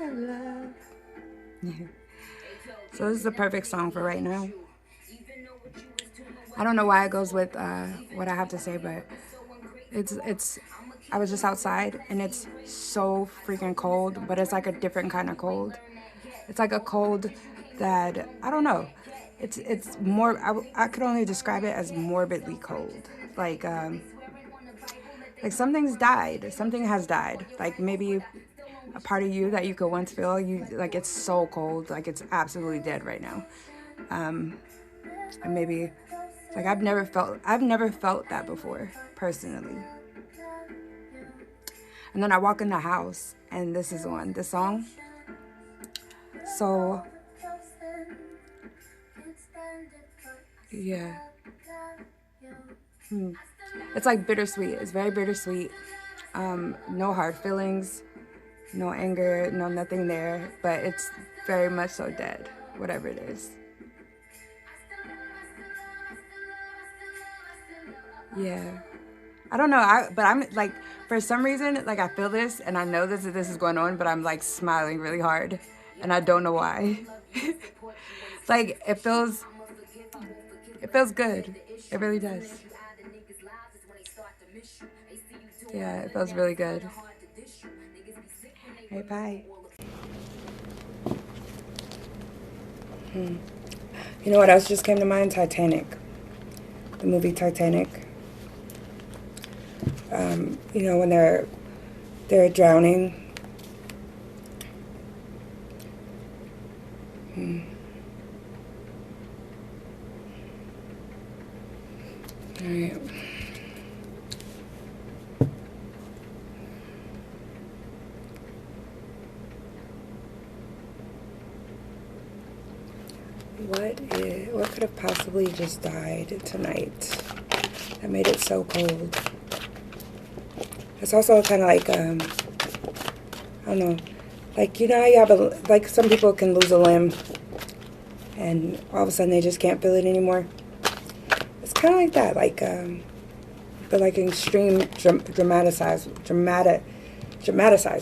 love. So this is the perfect song for right now. I don't know why it goes with what I have to say, but it's. I was just outside and it's so freaking cold, but it's like a different kind of cold. It's like a cold that I don't know. It's more. I could only describe it as morbidly cold. Like something's died. Something has died. Like maybe a part of you that you could once feel. You like it's so cold. Like it's absolutely dead right now. And maybe like I've never felt that before personally. And then I walk in the house and this is on this song. So yeah. It's like bittersweet. It's very bittersweet. No hard feelings, no anger, no nothing there, but it's very much so dead, whatever it is. Yeah. I don't know. But I'm like, for some reason, like I feel this and I know this is going on, but I'm like smiling really hard, and I don't know why. It's like it feels good. It really does. Yeah, it feels really good. Hey, bye. You know what else just came to mind? Titanic. The movie Titanic. You know when they're drowning. All right. What could have possibly just died tonight that made it so cold? It's also kind of like I don't know, like you know how you have like some people can lose a limb and all of a sudden they just can't feel it anymore. It's kind of like that, like but like an extreme dramatized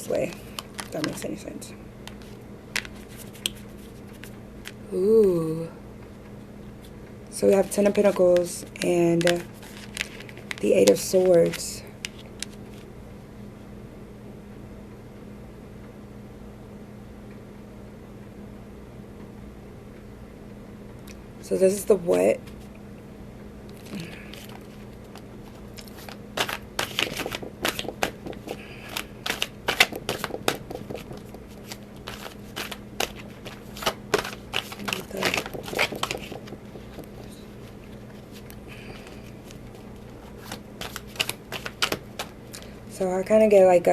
way. If that makes any sense. Ooh. So we have Ten of Pentacles and the Eight of Swords. So this is the what? So I kind of get like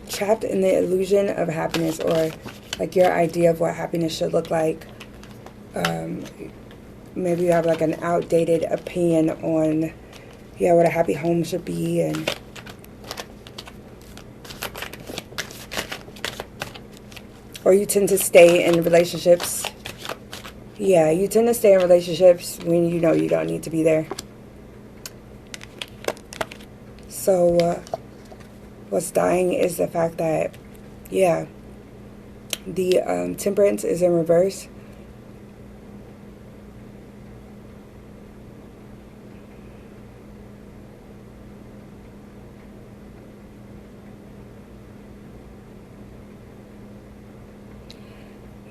trapped in the illusion of happiness, or like your idea of what happiness should look like. Maybe you have like an outdated opinion on what a happy home should be, and or you tend to stay in relationships. Yeah, you tend to stay in relationships when you know you don't need to be there. So what's dying is the fact that, yeah, the temperance is in reverse.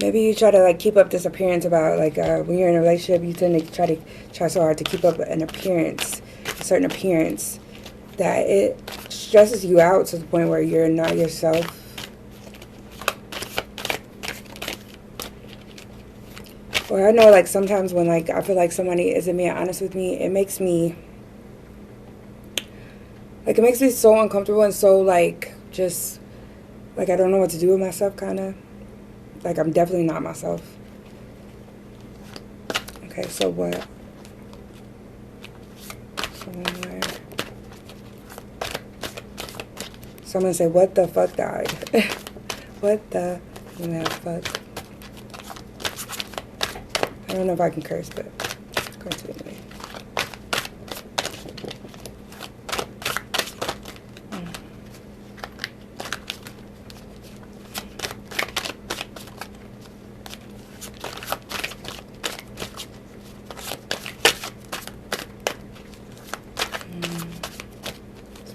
Maybe you try to like keep up this appearance about like when you're in a relationship, you tend to try so hard to keep up an appearance, a certain appearance, that it stresses you out to the point where you're not yourself. Or I know like sometimes when like I feel like somebody isn't being honest with me, it makes me so uncomfortable and so like just like I don't know what to do with myself, kind of. Like, I'm definitely not myself. Okay, so what? Somewhere. So I'm going to say, what the fuck died? What the fuck? I don't know if I can curse, but I'm going to anyway.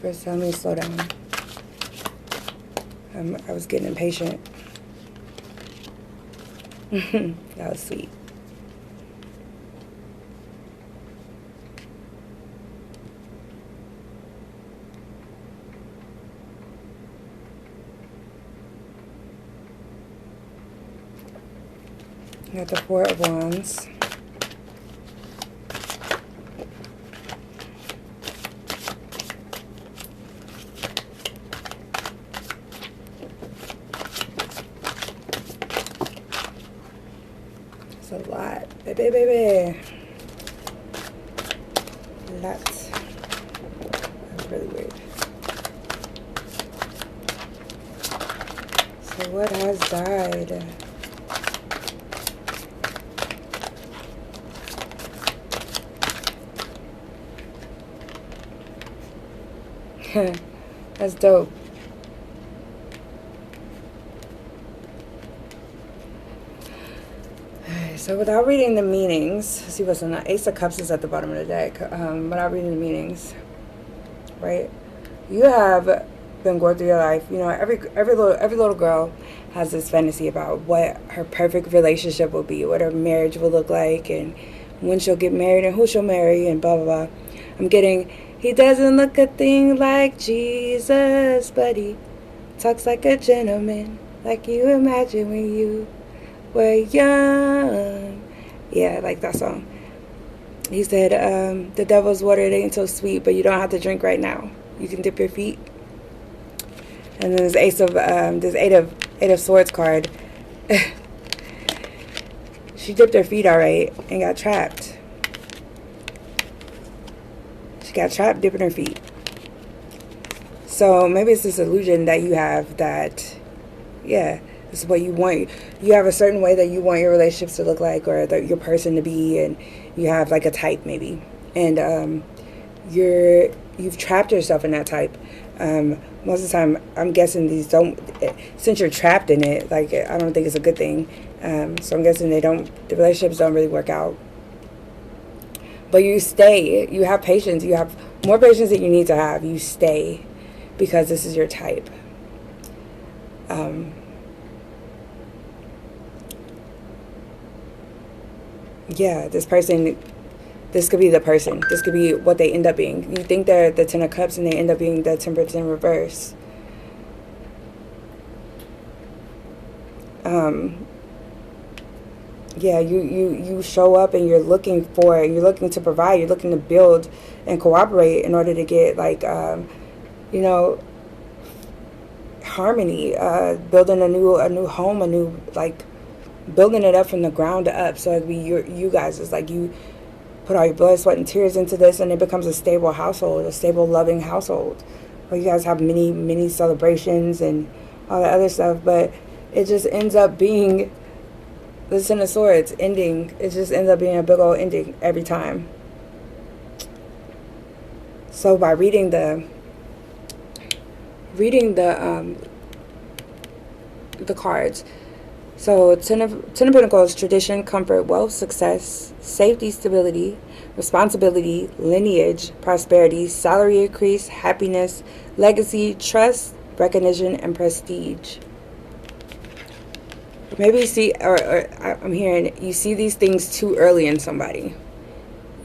Universe, tell me slow down. I was getting impatient. That was sweet. Got the Four of Wands. It's a lot, baby. A lot. That's really weird. So what has died? That's dope. So without reading the meanings, let's see what's in the Ace of Cups is at the bottom of the deck. Without reading the meanings, right? You have been going through your life. You know, every little girl has this fantasy about what her perfect relationship will be, what her marriage will look like, and when she'll get married and who she'll marry, and blah blah blah. I'm getting. He doesn't look a thing like Jesus, but he talks like a gentleman, like you imagine when you were young. Yeah, I like that song. He said, the devil's water, it ain't so sweet, but you don't have to drink right now. You can dip your feet. And then this eight of Swords card. She dipped her feet all right and got trapped. Got trapped dipping her feet. So maybe it's this illusion that you have that, yeah, this is what you want. You have a certain way that you want your relationships to look like, or your person to be, and you have like a type maybe, and you've trapped yourself in that type. Most of the time, I'm guessing these don't. Since you're trapped in it, like I don't think it's a good thing. So I'm guessing the relationships don't really work out. But you stay. You have patience. You have more patience than you need to have. You stay because this is your type. Yeah, this person, this could be the person. This could be what they end up being. You think they're the Ten of Cups and they end up being the Temperance in reverse. Yeah, you show up and you're looking to provide, you're looking to build and cooperate in order to get like, you know, harmony, building a new home, like building it up from the ground up. So it'd be you guys, it's like you put all your blood, sweat, and tears into this, and it becomes a stable household, a stable, loving household, where you guys have many celebrations and all that other stuff. But it just ends up being the Ten of Swords ending. It just ends up being a big old ending every time. So by reading the cards, so Ten of Pentacles, tradition, comfort, wealth, success, safety, stability, responsibility, lineage, prosperity, salary increase, happiness, legacy, trust, recognition, and prestige. Maybe you see, or I'm hearing, you see these things too early in somebody.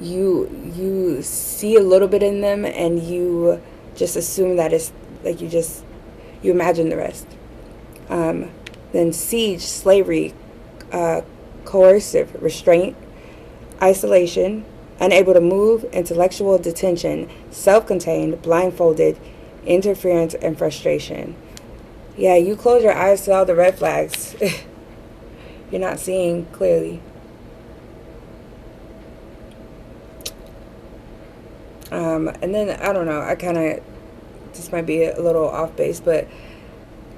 You see a little bit in them, and you just assume that it's like you imagine the rest. Then siege, slavery, coercive, restraint, isolation, unable to move, intellectual detention, self-contained, blindfolded, interference, and frustration. Yeah, you close your eyes to all the red flags. You're not seeing clearly. And then, I don't know, this might be a little off base, but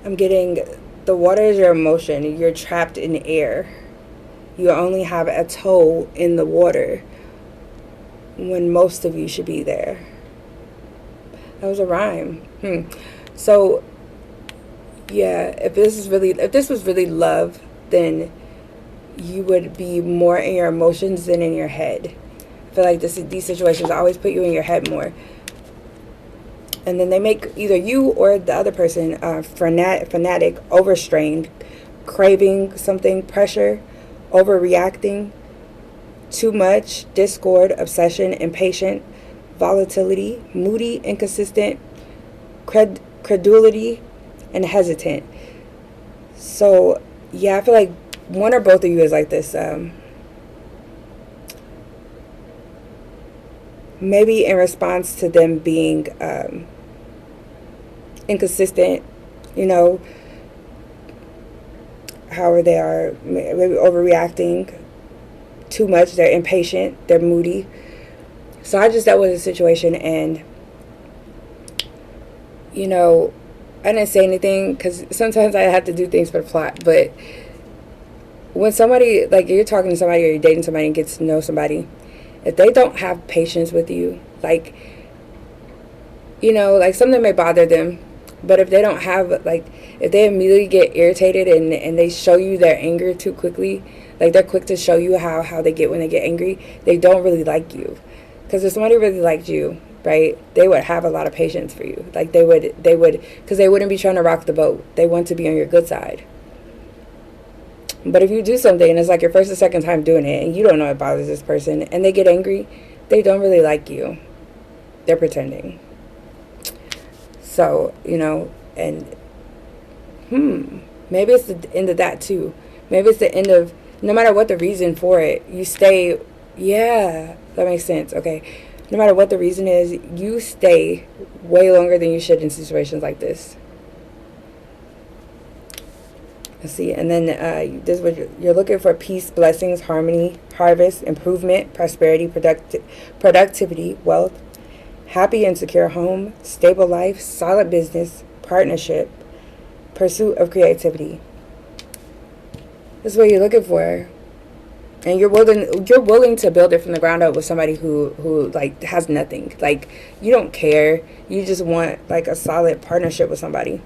I'm getting, the water is your emotion. You're trapped in air. You only have a toe in the water when most of you should be there. That was a rhyme. So, yeah, if this was really love, then you would be more in your emotions than in your head. I feel like these situations always put you in your head more. And then they make either you or the other person fanatic, overstrained, craving something, pressure, overreacting, too much, discord, obsession, impatient, volatility, moody, inconsistent, credulity, and hesitant. So, yeah, I feel like one or both of you is like this. Maybe in response to them being inconsistent, you know, however they are, maybe overreacting too much, they're impatient, they're moody. So I just dealt with a situation, and, you know, I didn't say anything because sometimes I have to do things for the plot. But when somebody, like, you're talking to somebody or you're dating somebody and gets to know somebody, if they don't have patience with you, like, you know, like, something may bother them, but if they don't have, like, if they immediately get irritated and they show you their anger too quickly, like, they're quick to show you how they get when they get angry, they don't really like you. Because if somebody really liked you, right, they would have a lot of patience for you. Like, they would, because they wouldn't be trying to rock the boat. They want to be on your good side. But if you do something and it's like your first or second time doing it and you don't know it bothers this person and they get angry, they don't really like you. They're pretending. So, you know, and maybe it's the end of that too. Maybe it's the end of, no matter what the reason for it, you stay. Yeah, that makes sense. Okay. No matter what the reason is, you stay way longer than you should in situations like this. Let's see. And then this is what you're looking for: peace, blessings, harmony, harvest, improvement, prosperity, productivity, wealth, happy and secure home, stable life, solid business, partnership, pursuit of creativity. This is what you're looking for. And you're willing to build it from the ground up with somebody who like has nothing. Like, you don't care. You just want like a solid partnership with somebody.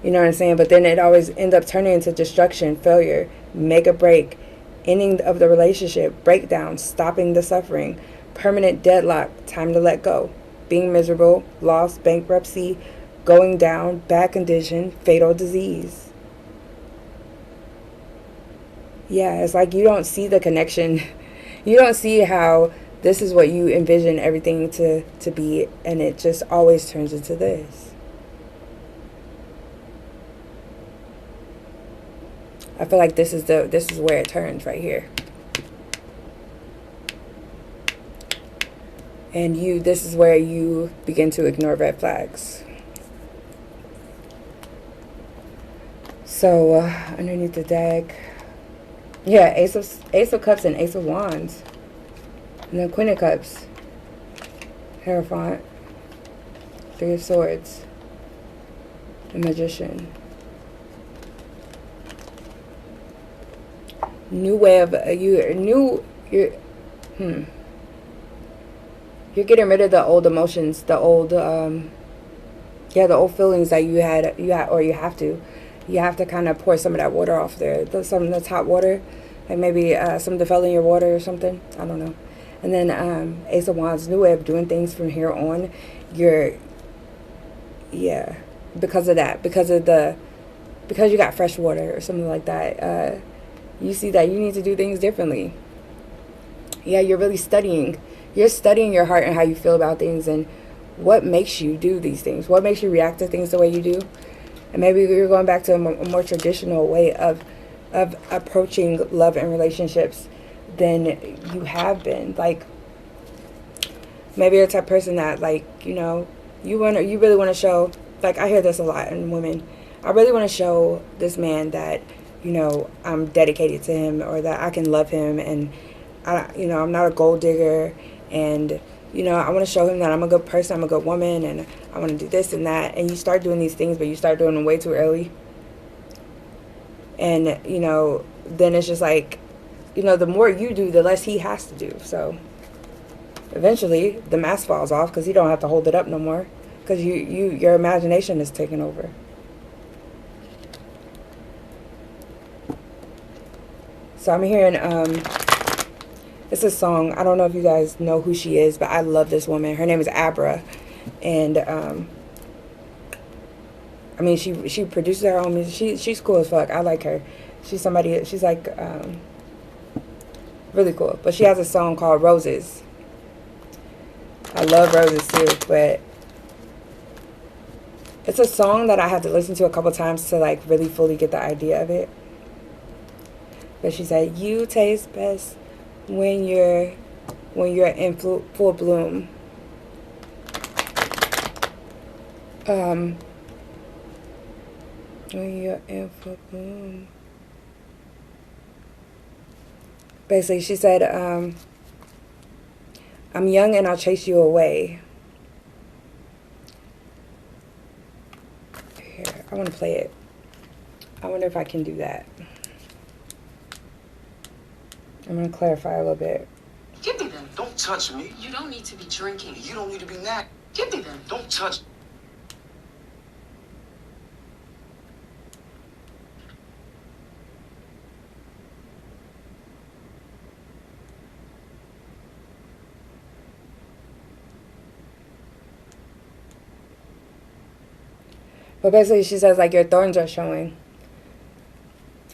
You know what I'm saying? But then it always ends up turning into destruction, failure, make a break, ending of the relationship, breakdown, stopping the suffering, permanent deadlock, time to let go, being miserable, loss, bankruptcy, going down, bad condition, fatal disease. Yeah, it's like you don't see the connection. You don't see how this is what you envision everything to be, and it just always turns into this. I feel like this is where it turns right here. And this is where you begin to ignore red flags. So underneath the deck, yeah, Ace of Cups and Ace of Wands. And then Queen of Cups. Hierophant. Three of Swords. The Magician. New way of you're getting rid of the old emotions, the old the old feelings that you had or you have to. You have to kind of pour some of that water off there. Some of the top water. Like maybe some of the fell in your water or something. I don't know. And then Ace of Wands, new way of doing things from here on. Because of that. Because you got fresh water or something like that. You see that you need to do things differently. Yeah, you're really studying. You're studying your heart and how you feel about things and what makes you do these things. What makes you react to things the way you do. And maybe you're going back to a more traditional way of approaching love and relationships than you have been. Like, maybe you're the type of person that, like, you know, you really want to show, like, I hear this a lot in women. I really want to show this man that, you know, I'm dedicated to him, or that I can love him, and I'm not a gold digger, and I want to show him that I'm a good person, I'm a good woman, and I want to do this and that. And you start doing these things, but you start doing them way too early. And, then it's just like, the more you do, the less he has to do. So eventually the mask falls off because you don't have to hold it up no more, because your imagination is taking over. So I'm hearing, it's a song. I don't know if you guys know who she is, but I love this woman. Her name is Abra. And I mean, she produces her own music. She's cool as fuck. I like her. She's somebody. She's like really cool. But she has a song called Roses. I love Roses too, but it's a song that I have to listen to a couple times to like really fully get the idea of it. But she said, "You taste best when you're in full bloom." When you're in full bloom. Basically, she said, "I'm young and I'll chase you away." Here, I want to play it. I wonder if I can do that. I'm going to clarify a little bit. Give me them. Don't touch me. You don't need to be drinking. You don't need to be mad. Give me them. Don't touch. But basically, she says, like, your thorns are showing.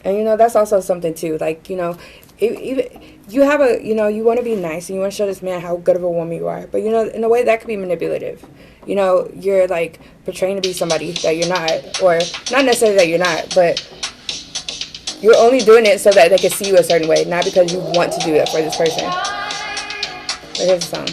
And, you know, that's also something, too. Like, you know, even you have a, you know, you want to be nice and you want to show this man how good of a woman you are. But, you know, in a way, that could be manipulative. You know, you're, like, portraying to be somebody that you're not. Or not necessarily that you're not, but you're only doing it so that they can see you a certain way. Not because you want to do it for this person. But here's the song.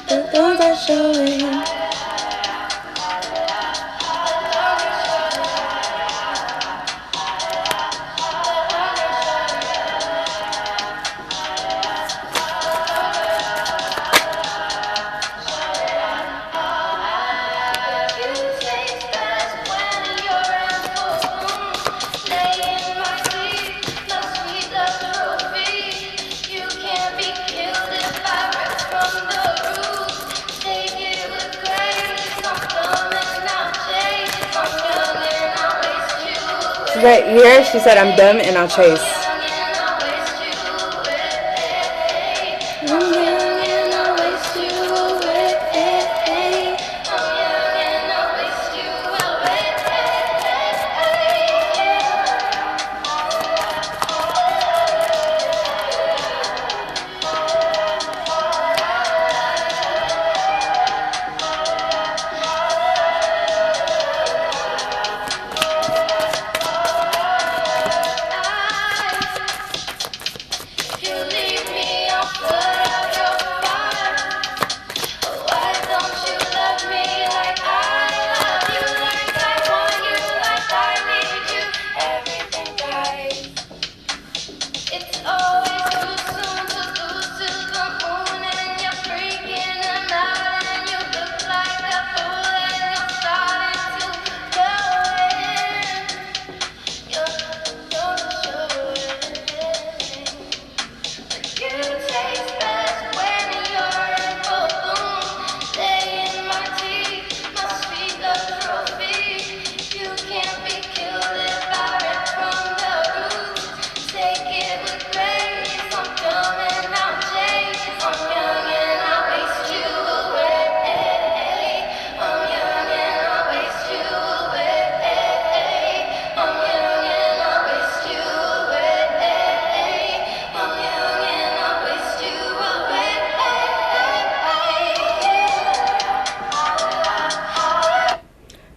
The thorns are showing. Right here, she said, "I'm dumb and I'll chase."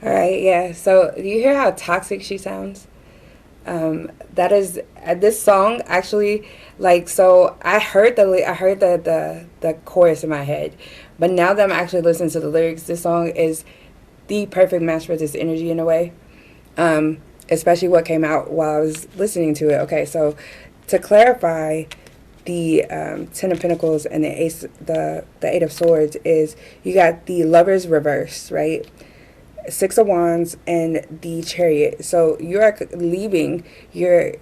Alright, yeah. So, do you hear how toxic she sounds? That is this song actually, like, so I heard the chorus in my head, but now that I'm actually listening to the lyrics, this song is the perfect match for this energy in a way. Especially what came out while I was listening to it. Okay, so to clarify, the Ten of Pentacles and the Eight of Swords is you got the Lovers reverse, right? Six of Wands and the Chariot. So you're leaving. You're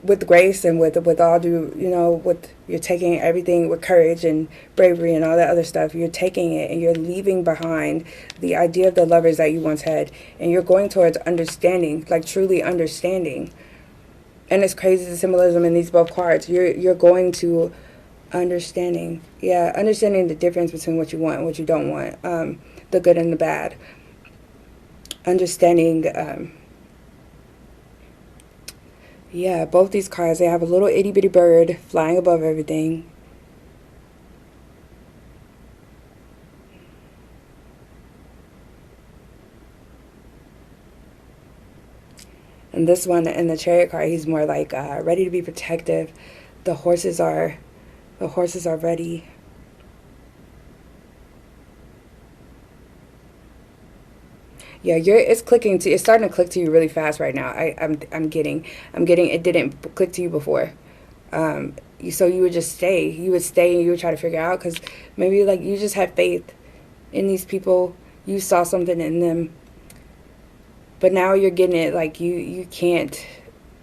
with grace and with all due, with you're taking everything with courage and bravery and all that other stuff. You're taking it and you're leaving behind the idea of the Lovers that you once had, and you're going towards understanding, like truly understanding. And it's crazy the symbolism in these both cards. You're going to understanding. Yeah, understanding the difference between what you want and what you don't want. The good and the bad. Understanding. Yeah, both these cards, they have a little itty bitty bird flying above everything. And this one in the Chariot card, he's more like ready to be protective. The horses are ready. Yeah, it's starting to click to you really fast right now. I'm getting it didn't click to you before. So you would just stay. You would stay and you would try to figure out, because maybe like you just had faith in these people. You saw something in them. But now you're getting it, like you can't,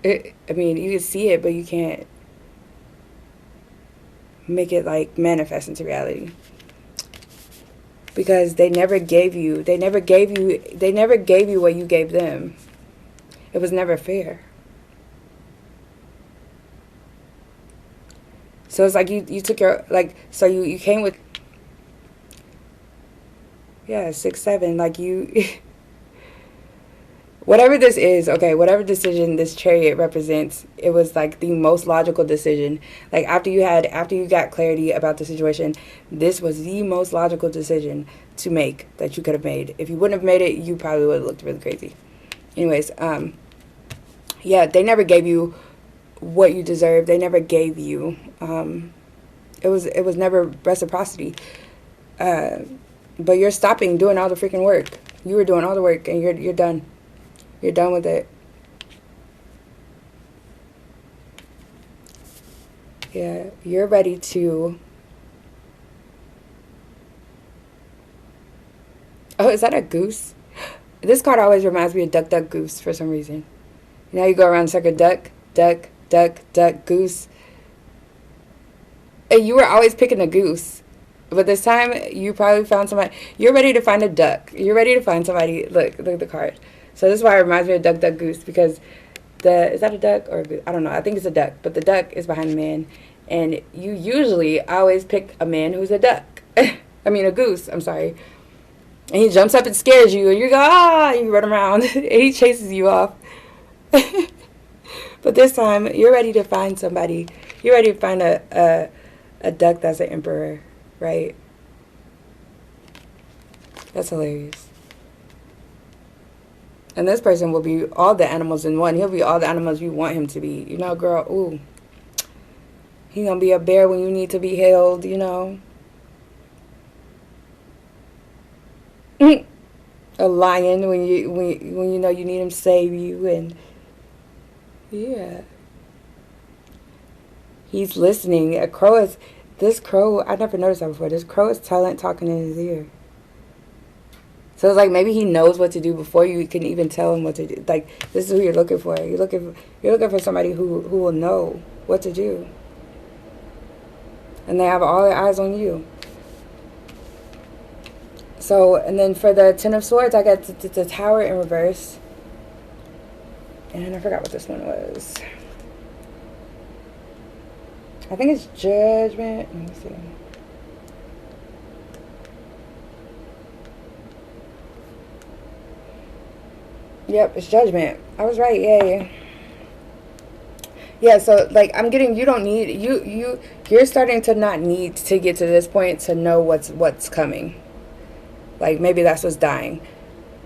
I mean, you can see it, but you can't make it like manifest into reality. Because they never gave you what you gave them. It was never fair. So it's like you took your, like, so you came with, yeah, 6, 7, like you, whatever this is, okay, whatever decision this Chariot represents, it was like the most logical decision. Like after you got clarity about the situation, this was the most logical decision to make that you could have made. If you wouldn't have made it, you probably would have looked really crazy. Anyways, yeah, they never gave you what you deserved. They never gave you, it was never reciprocity. But you're stopping doing all the freaking work. You were doing all the work and you're done. You're done with it. Yeah, you're ready to... Oh, is that a goose? This card always reminds me of Duck, Duck, Goose for some reason. You know, you go around in circle, duck, duck, duck, duck, goose. And you were always picking a goose. But this time, you probably found somebody... You're ready to find a duck. You're ready to find somebody... Look at the card. So this is why it reminds me of Duck, Duck, Goose, because is that a duck or a goose? I don't know. I think it's a duck, but the duck is behind the man, and you usually always pick a man who's a duck. I mean a goose. I'm sorry. And he jumps up and scares you, and you go you run around, and he chases you off. But this time you're ready to find somebody. You're ready to find a duck that's an emperor, right? That's hilarious. And this person will be all the animals in one. He'll be all the animals you want him to be. You know, girl, ooh. He's going to be a bear when you need to be held, you know. A lion when you know you need him to save you. And, yeah. He's listening. This crow, I never noticed that before. This crow is talking in his ear. So it's like maybe he knows what to do before you can even tell him what to do. Like, this is who you're looking for. You're looking for somebody who will know what to do. And they have all their eyes on you. So, and then for the Ten of Swords, I got the Tower in reverse. And I forgot what this one was. I think it's Judgment. Let me see. Yep, it's Judgment. I was right. Yeah. Yeah, so like I'm getting, you don't need you're starting to not need to get to this point to know what's coming. Like maybe that's what's dying.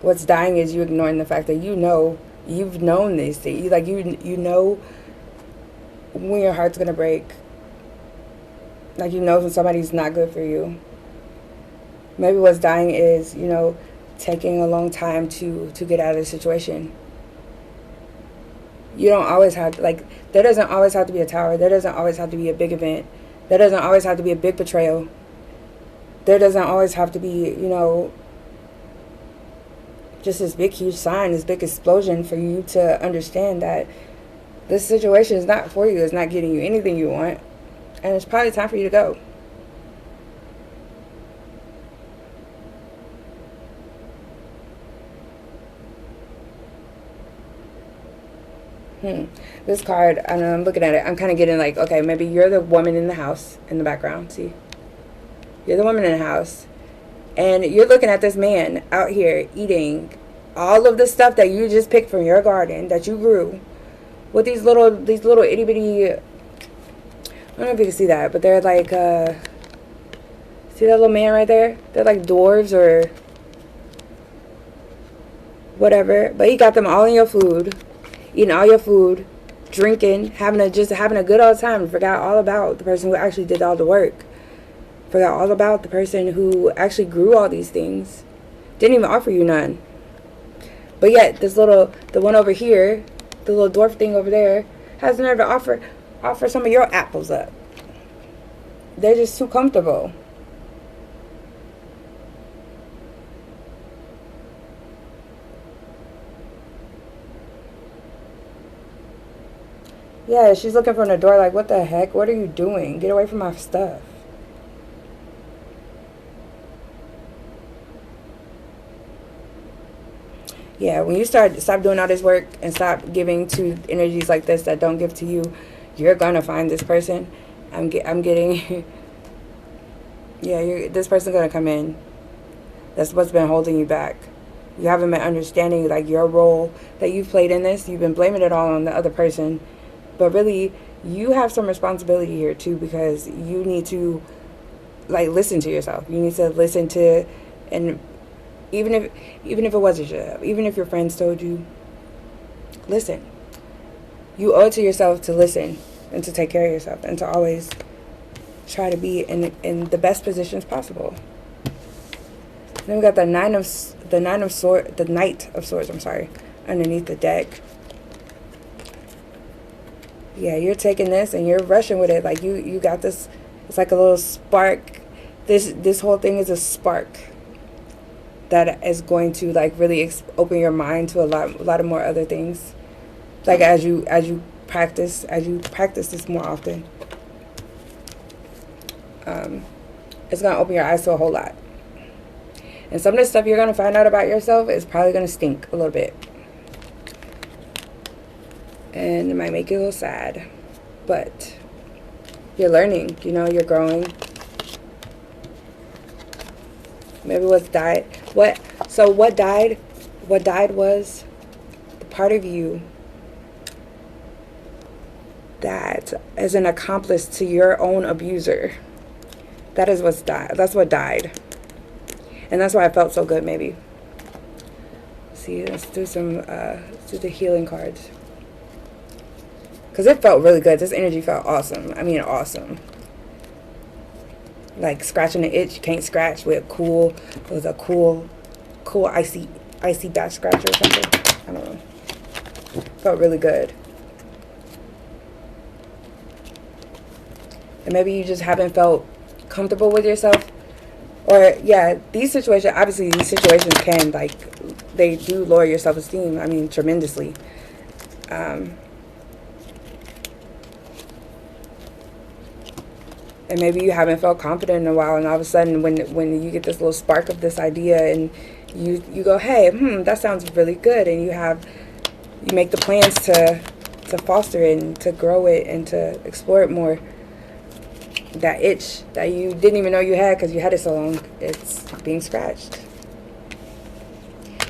What's dying is you ignoring the fact that you've known these things. Like you know when your heart's gonna break. Like you know when somebody's not good for you. Maybe what's dying is, you know, taking a long time to get out of the situation. You don't always have, like, there doesn't always have to be a tower. There doesn't always have to be a big event. There doesn't always have to be a big betrayal. There doesn't always have to be, you know, just this big, huge sign, this big explosion for you to understand that this situation is not for you. It's not getting you anything you want. And it's probably time for you to go. This card, I know I'm looking at it, I'm kind of getting like, okay, maybe you're the woman in the house in the background. See? You're the woman in the house. And you're looking at this man out here eating all of the stuff that you just picked from your garden that you grew with these little itty bitty, I don't know if you can see that, but they're like, see that little man right there? They're like dwarves or whatever. But he got them all in your food, eating all your food, drinking, having a good old time. Forgot all about the person who actually did all the work. Forgot all about the person who actually grew all these things. Didn't even offer you none. But yet, the one over here, the little dwarf thing over there, has the nerve to offer some of your apples up. They're just too comfortable. Yeah, she's looking from the door like, what the heck? What are you doing? Get away from my stuff. Yeah, when you stop doing all this work and stop giving to energies like this that don't give to you, you're gonna find this person. I'm getting, yeah, this person's gonna come in. That's what's been holding you back. You haven't been understanding like your role that you've played in this. You've been blaming it all on the other person, but really you have some responsibility here too, because you need to like listen to yourself. You need to listen to, and even if it wasn't your, even if your friends told you, listen. You owe it to yourself to listen and to take care of yourself and to always try to be in the best positions possible. Then we got the Knight of Swords, I'm sorry, underneath the deck. Yeah, you're taking this and you're rushing with it. Like you got this. It's like a little spark. This whole thing is a spark that is going to like really open your mind to a lot of more other things. Like as you practice this more often, it's gonna open your eyes to a whole lot. And some of the stuff you're gonna find out about yourself is probably gonna stink a little bit, and it might make you a little sad, but you're learning. You know, you're growing. Maybe what died was the part of you that is an accomplice to your own abuser. That is what's died. That's what died. And that's why I felt so good, maybe. See, let's do the healing cards. Because it felt really good. This energy felt awesome. I mean, awesome. Like scratching the itch you can't scratch with cool icy back scratcher or something. I don't know. Felt really good. And maybe you just haven't felt comfortable with yourself. Or yeah, these situations can, like, they do lower your self-esteem, I mean, tremendously. And maybe you haven't felt confident in a while, and all of a sudden when you get this little spark of this idea and you go, hey, that sounds really good, and you make the plans to foster it and to grow it and to explore it more. That itch that you didn't even know you had because you had it so long, it's being scratched.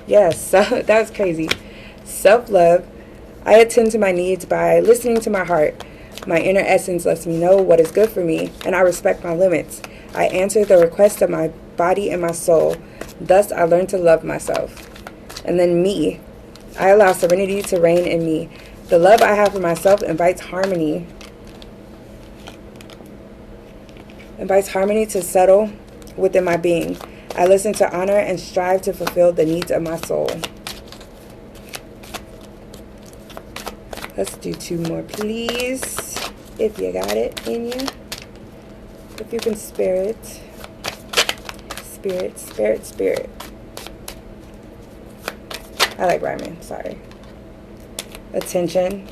Yes, so that was crazy. Self-love. I attend to my needs by listening to my heart. My inner essence lets me know what is good for me, and I respect my limits. I answer the request of my body and my soul. Thus, I learn to love myself. And then me. I allow serenity to reign in me. The love I have for myself invites harmony. To settle within my being. I listen to honor and strive to fulfill the needs of my soul. Let's do 2 more, please. If you got it in you. If you can spare it. Spirit, spirit, spirit. I like rhyming, sorry. Attention.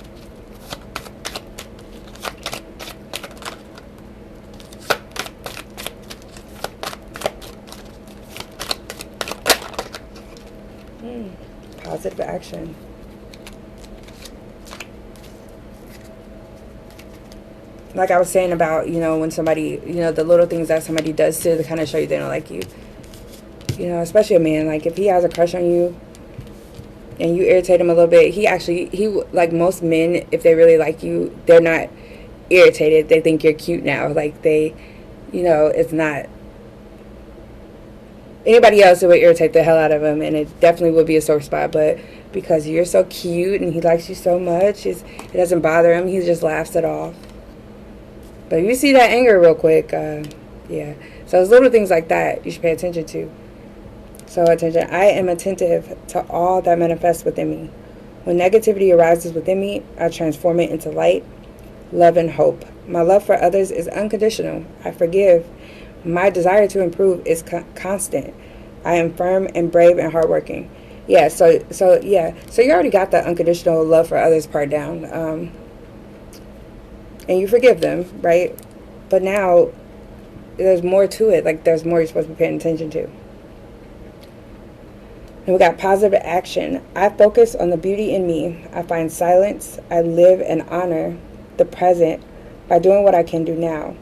Positive action. Like I was saying about, you know, when somebody, you know, the little things that somebody does to kind of show you they don't like you. You know, especially a man. Like, if he has a crush on you and you irritate him a little bit, like most men, if they really like you, they're not irritated. They think you're cute now. Like, they, you know, it's not... Anybody else, it would irritate the hell out of him, and it definitely would be a sore spot. But because you're so cute and he likes you so much, it doesn't bother him. He just laughs it off. But if you see that anger real quick, yeah. So it's little things like that you should pay attention to. So attention. I am attentive to all that manifests within me. When negativity arises within me, I transform it into light, love, and hope. My love for others is unconditional. I forgive. My desire to improve is constant. I am firm and brave and hardworking. Yeah, so you already got the unconditional love for others part down. And you forgive them, right? But now there's more to it. Like, there's more you're supposed to be paying attention to. And we got positive action. I focus on the beauty in me. I find silence. I live and honor the present by doing what I can do now.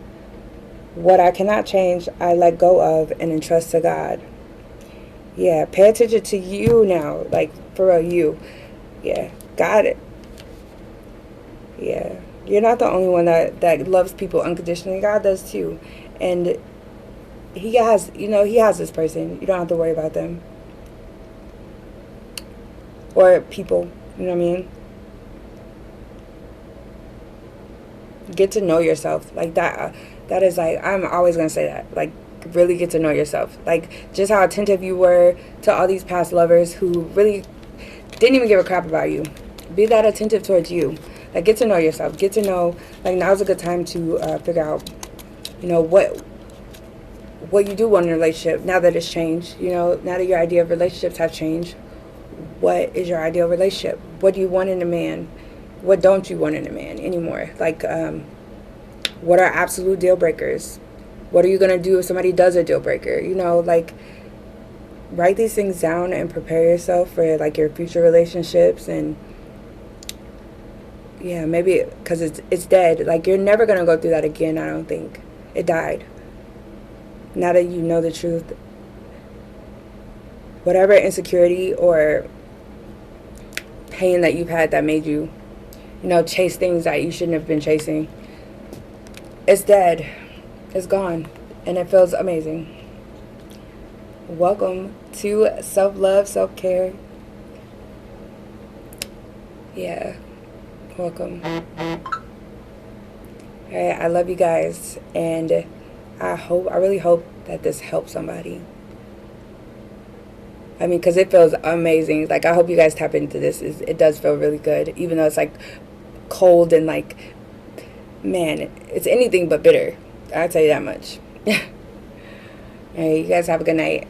What I cannot change, I let go of and entrust to God. Yeah, pay attention to you now. Like, for real, you. Yeah, got it. Yeah, you're not the only one that loves people unconditionally. God does too. And he has, you know, he has this person. You don't have to worry about them. Or people, you know what I mean? Get to know yourself. Like, that is, like, I'm always going to say that. Like, really get to know yourself. Like, just how attentive you were to all these past lovers who really didn't even give a crap about you. Be that attentive towards you. Like, get to know yourself. Get to know, like, now's a good time to figure out, you know, what you do want in a relationship now that it's changed. You know, now that your idea of relationships have changed. What is your ideal relationship? What do you want in a man? What don't you want in a man anymore? Like, what are absolute deal breakers? What are you going to do if somebody does a deal breaker? You know, like, write these things down and prepare yourself for, like, your future relationships. And yeah, maybe because it's dead. Like, you're never going to go through that again, I don't think. It died. Now that you know the truth, whatever insecurity or pain that you've had that made you, you know, chase things that you shouldn't have been chasing, it's dead. It's gone. And it feels amazing. Welcome to self-love, self-care. Yeah. Welcome. Alright, I love you guys. And I really hope that this helps somebody. I mean, because it feels amazing. Like, I hope you guys tap into this. It does feel really good. Even though it's, like, cold and, like, man, it's anything but bitter. I'll tell you that much. Alright, you guys have a good night.